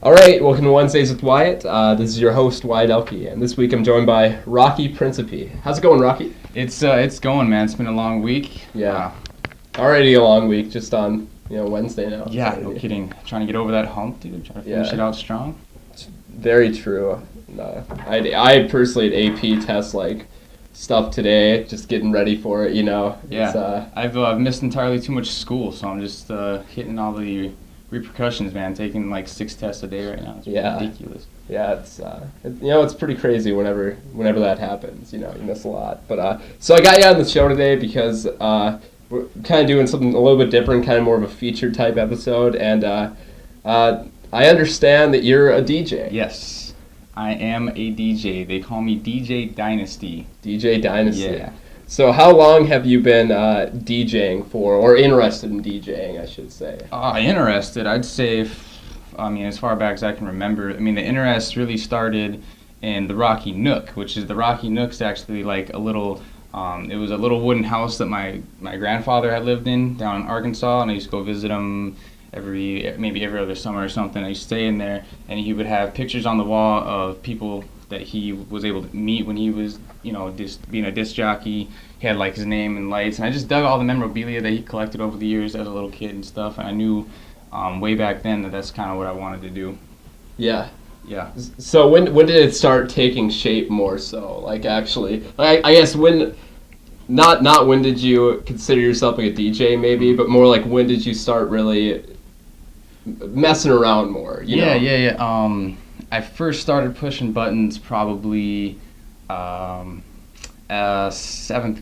All right, welcome to Wednesdays with Wyatt. This is your host, Wyatt Elke, and this week I'm joined by Rocky Principe. How's it going, Rocky? It's going, man. It's been a long week. Yeah. Already a long week, just on Wednesday now. Yeah, no kidding. Trying to get over that hump, dude. Trying to finish it out strong. It's very true. I personally had AP test stuff today, just getting ready for it. Yeah. I've missed entirely too much school, so I'm just hitting all the repercussions, man. Taking 6 tests a day right now. It's ridiculous. Yeah, it's pretty crazy whenever that happens. You miss a lot. But so I got you on the show today because we're kind of doing something a little bit different, kind of more of a featured type episode, and I understand that you're a DJ. Yes, I am a DJ. They call me DJ Dynasty. DJ Dynasty. Yeah. So how long have you been DJing for, or interested in DJing, I should say? Interested, I'd say, as far back as I can remember. The interest really started in the Rocky Nook, which is the Rocky Nook's actually a little, it was a little wooden house that my grandfather had lived in down in Arkansas, and I used to go visit him maybe every other summer or something. I used to stay in there, and he would have pictures on the wall of people that he was able to meet when he was, just being a disc jockey. He had his name and lights, and I just dug all the memorabilia that he collected over the years as a little kid and stuff. And I knew way back then that that's kind of what I wanted to do. Yeah. Yeah. So when did it start taking shape more so? I guess when, not when did you consider yourself a DJ maybe, but more when did you start really messing around more? Yeah. I first started pushing buttons probably 7th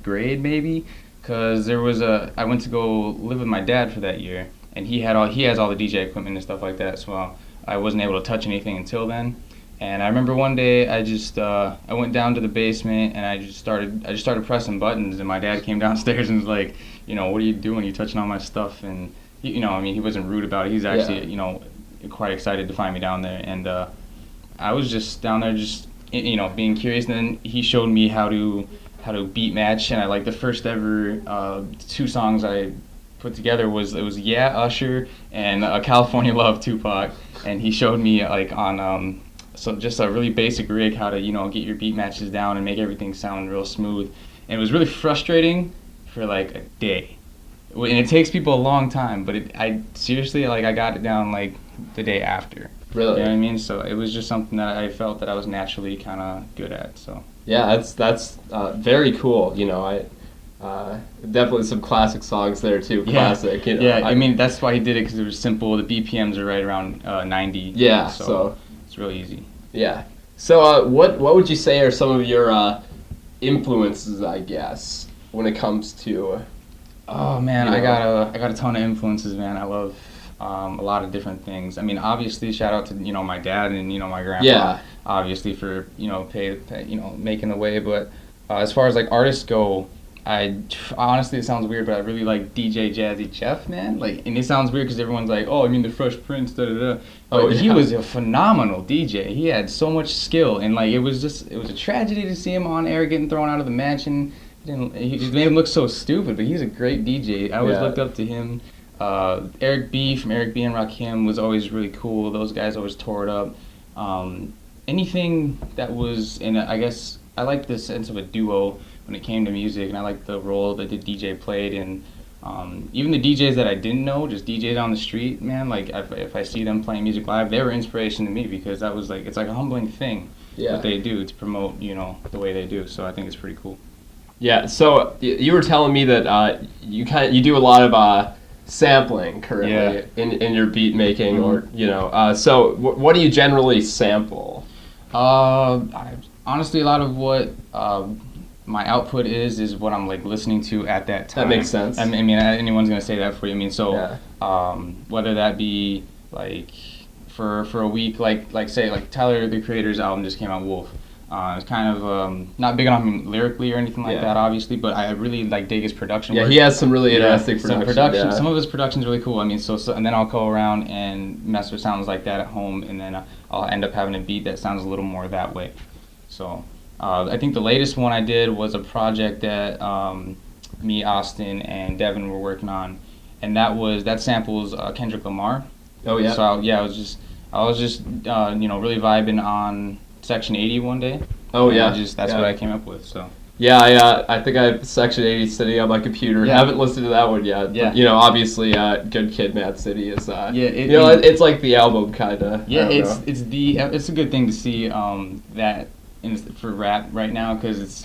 grade maybe, because I went to go live with my dad for that year, and he has all the DJ equipment and stuff like that, so I wasn't able to touch anything until then. And I remember one day I just I went down to the basement and I just started pressing buttons, and my dad came downstairs and was like, what are you doing? You're touching all my stuff. And he wasn't rude about it. He's actually quite excited to find me down there, and I was just down there just being curious. And then he showed me how to beat match, and the first ever 2 songs I put together was Yeah, Usher, and California Love, Tupac. And he showed me on so just a really basic rig how to get your beat matches down and make everything sound real smooth. And it was really frustrating for a day, and it takes people a long time, but I seriously I got it down the day after. Really? You know what I mean? So it was just something that I felt that I was naturally kind of good at. So yeah, that's very cool. Definitely some classic songs there too. Classic. Yeah, that's why he did it, because it was simple. The BPMs are right around 90. Yeah, so it's real easy. Yeah. So what would you say are some of your influences, I guess, when it comes to? Oh man, I got a ton of influences, man. I love a lot of different things. Obviously, shout out to my dad and my grandpa. Yeah. Obviously for making the way, but as far as artists go, honestly, it sounds weird, but I really like DJ Jazzy Jeff, man. And it sounds weird because everyone's like, oh, the Fresh Prince, da da da. But he was a phenomenal DJ. He had so much skill, and it was a tragedy to see him on air getting thrown out of the mansion. He made him look so stupid, but he's a great DJ. I always looked up to him. Eric B from Eric B and Rakim was always really cool. Those guys always tore it up. Anything that was I guess I like the sense of a duo when it came to music, and I like the role that the DJ played. And even the DJs that I didn't know, just DJs on the street, man, if I see them playing music live, they were inspiration to me, because that was it's a humbling thing what they do to promote the way they do. So I think it's pretty cool. Yeah. So you were telling me that you do a lot of sampling currently in your beat making, mm-hmm. or so what do you generally sample? Honestly, a lot of what my output is what I'm listening to at that time. That makes sense. Anyone's gonna say that for you. Whether that be for a week, say Tyler the Creator's album just came out, Wolf. It's kind of not big on him lyrically or anything like that, obviously, but I really dig his production work. Yeah, he has some really interesting production. Some of his production's really cool. And then I'll go around and mess with sounds like that at home, and then I'll end up having a beat that sounds a little more that way. So I think the latest one I did was a project that me, Austin, and Devin were working on, and that samples Kendrick Lamar. Oh yeah. So I was just really vibing on Section 80 one day. Oh and yeah. That's what I came up with. So. Yeah, I think I have Section 80 sitting on my computer. Yeah. Haven't listened to that one yet. Yeah. But, obviously, Good Kid, Mad City is. It's like the album kind of. Yeah, it's a good thing to see that for rap right now, because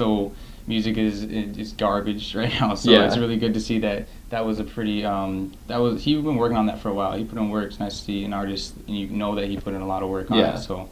music is garbage right now. So Yeah. it's really good to see that was a pretty he's been working on that for a while. He put in work. It's nice to see an artist, and you know that he put in a lot of work on it. So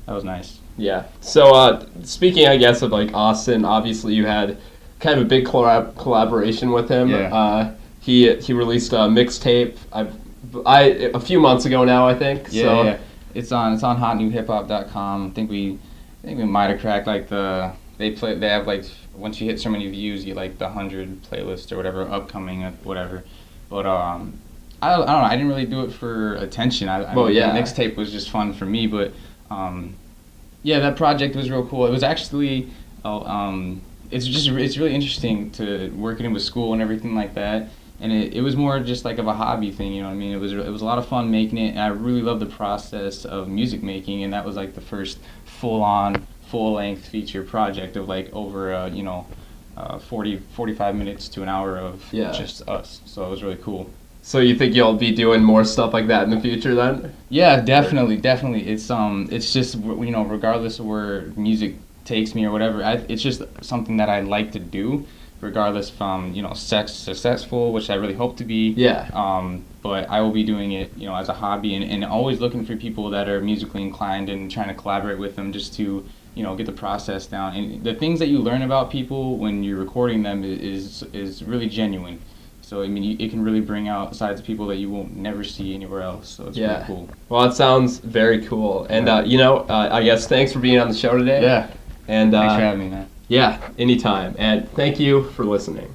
that was nice. Yeah. So speaking, I guess, of like Austin, obviously you had kind of a big collaboration with him. Yeah. He released a mixtape a few months ago now, I think. Yeah. It's on hotnewhiphop.com. I think we might have cracked like they have like, once you hit so many views, you like the 100 playlist or whatever upcoming whatever. But I don't know. I didn't really do it for attention. The mixtape was just fun for me, but. That project was real cool. It was actually, it's really interesting to work it in with school and everything like that. And it was more just like of a hobby thing, you know what I mean? It was a lot of fun making it, and I really loved the process of music making. And that was like the first full-length feature project of like over 45 minutes to an hour of just us. So it was really cool. So you think you'll be doing more stuff like that in the future then? Yeah, definitely. It's just, regardless of where music takes me or whatever, it's just something that I like to do, regardless if I'm, successful, which I really hope to be. Yeah. But I will be doing it, as a hobby, and always looking for people that are musically inclined and trying to collaborate with them just to, get the process down. And the things that you learn about people when you're recording them is really genuine. So, I mean, it can really bring out sides of people that you won't never see anywhere else. So it's really cool. Well, it sounds very cool. And, I guess thanks for being on the show today. Yeah. And thanks for having me, man. Yeah, anytime. And thank you for listening.